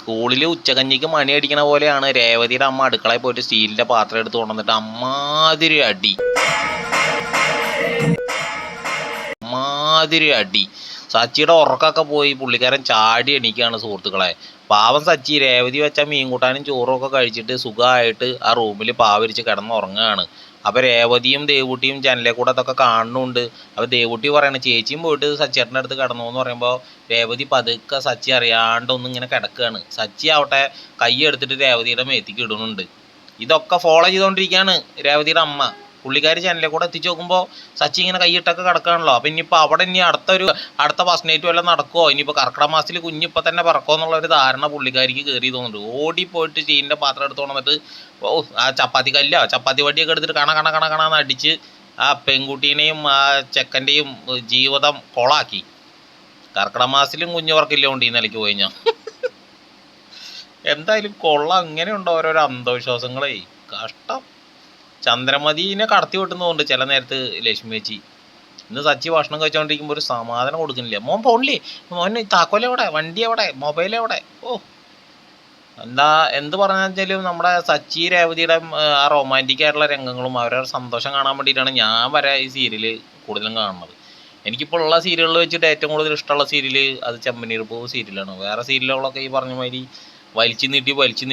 സ്കൂളിൽ ഉച്ചകഞ്ഞിക്ക് മണി അടിക്കണ പോലെയാണ് രേവതിയുടെ അമ്മ അടുക്കളയിൽ പോയിട്ട് സ്റ്റീലിന്റെ പാത്രം എടുത്ത് കൊണ്ടുവന്നിട്ട് അമ്മാതിരി അടി അമ്മാതിരി. സച്ചിയുടെ ഉറക്കൊക്കെ പോയി പുള്ളിക്കാരൻ ചാടി എണീക്കുകയാണ് സുഹൃത്തുക്കളെ. പാവം സച്ചി രേവതി വെച്ച മീൻകൂട്ടാനും ചോറും ഒക്കെ കഴിച്ചിട്ട് സുഖമായിട്ട് ആ റൂമിൽ പാവിരിച്ച് കിടന്നുറങ്ങുകയാണ്. അപ്പോൾ രേവതിയും ദേവൂട്ടിയും ജനലെ കൂടെ അതൊക്കെ കാണുന്നുണ്ട്. അപ്പോൾ ദേവൂട്ടി പറയണ ചേച്ചിയും പോയിട്ട് സച്ചേട്ടൻ്റെ അടുത്ത് കിടന്നു എന്ന് പറയുമ്പോൾ രേവതി പതുക്കെ സച്ചി അറിയാണ്ടൊന്നും ഇങ്ങനെ കിടക്കുകയാണ്. സച്ചി ആവട്ടെ കൈ എടുത്തിട്ട് രേവതിയുടെ മേത്തേക്ക് ഇടുന്നുണ്ട്. ഇതൊക്കെ ഫോളോ ചെയ്തുകൊണ്ടിരിക്കുകയാണ് രേവതിയുടെ അമ്മ. പുള്ളിക്കാരി ചാനലിൽ കൂടെ എത്തിച്ച് നോക്കുമ്പോൾ സച്ചി ഇങ്ങനെ കൈയിട്ടൊക്കെ കിടക്കുകയാണല്ലോ. അപ്പം ഇനിയിപ്പോൾ അവിടെ ഇനി അടുത്ത ഫസ്റ്റ് നൈറ്റ് വല്ലതും നടക്കുമോ, ഇനിയിപ്പോൾ കർക്കിടക മാസത്തിൽ കുഞ്ഞിപ്പോൾ തന്നെ പറക്കുമോ എന്നുള്ളൊരു ധാരണ പുള്ളിക്കാരിക്ക് കയറി തോന്നുന്നുണ്ട്. ഓടിപ്പോയിട്ട് സ്റ്റീലിൻ്റെ പാത്രം എടുത്ത് കൊണ്ടുവന്നിട്ട് ആ ചപ്പാത്തി വടിയൊക്കെ എടുത്തിട്ട് കണന്ന് അടിച്ച് ആ പെൺകുട്ടീനെയും ആ ചെക്കൻ്റെയും ജീവിതം കൊളാക്കി. കർക്കിടക മാസത്തിലും കുഞ്ഞു പറക്കില്ലോണ്ട് ഈ നിലയ്ക്ക് പോയി ഞാൻ. എന്തായാലും കൊള്ളാം. അങ്ങനെയുണ്ടോ ഓരോരോ അന്ധവിശ്വാസങ്ങളേ, കഷ്ടം. ചന്ദ്രമതിനെ കടത്തി വിട്ടുന്നതുകൊണ്ട് ചില നേരത്ത് ലക്ഷ്മി ചേച്ചി. ഇന്ന് സച്ചി ഭക്ഷണം കഴിച്ചുകൊണ്ടിരിക്കുമ്പോൾ ഒരു സമാധാനം കൊടുക്കുന്നില്ല. മോൻ പോണില്ലേ, മോൻ താക്കോലെവിടെ, വണ്ടി എവിടെ, മൊബൈൽ എവിടെ? എന്ത് പറഞ്ഞാലും നമ്മുടെ സച്ചി രേവതിയുടെ ആ റൊമാൻറ്റിക് ആയിട്ടുള്ള രംഗങ്ങളും അവരുടെ സന്തോഷം കാണാൻ വേണ്ടിയിട്ടാണ് ഞാൻ വരെ ഈ സീരിയൽ കൂടുതലും കാണുന്നത്. എനിക്കിപ്പോൾ ഉള്ള സീരിയലുകൾ വെച്ചിട്ട് ഏറ്റവും കൂടുതൽ ഇഷ്ടമുള്ള സീരിയൽ അത് ചെമ്പനീർ പൂവ് സീരിയലാണ്. വേറെ സീരിയലുകളൊക്കെ ഈ പറഞ്ഞ മാതിരി വലിച്ചു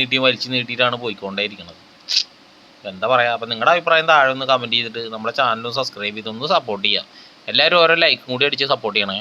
നീട്ടിയിട്ടാണ് പോയിക്കൊണ്ടേയിരിക്കുന്നത്. എന്താ പറയുക. അപ്പം നിങ്ങളുടെ അഭിപ്രായം താഴെ ഒന്ന് കമൻറ്റ് ചെയ്തിട്ട് നമ്മുടെ ചാനലും സബ്സ്ക്രൈബ് ചെയ്തൊന്ന് സപ്പോർട്ട് ചെയ്യുക. എല്ലാവരും ഓരോ ലൈക്കും കൂടി അടിച്ച് സപ്പോർട്ട് ചെയ്യണേ.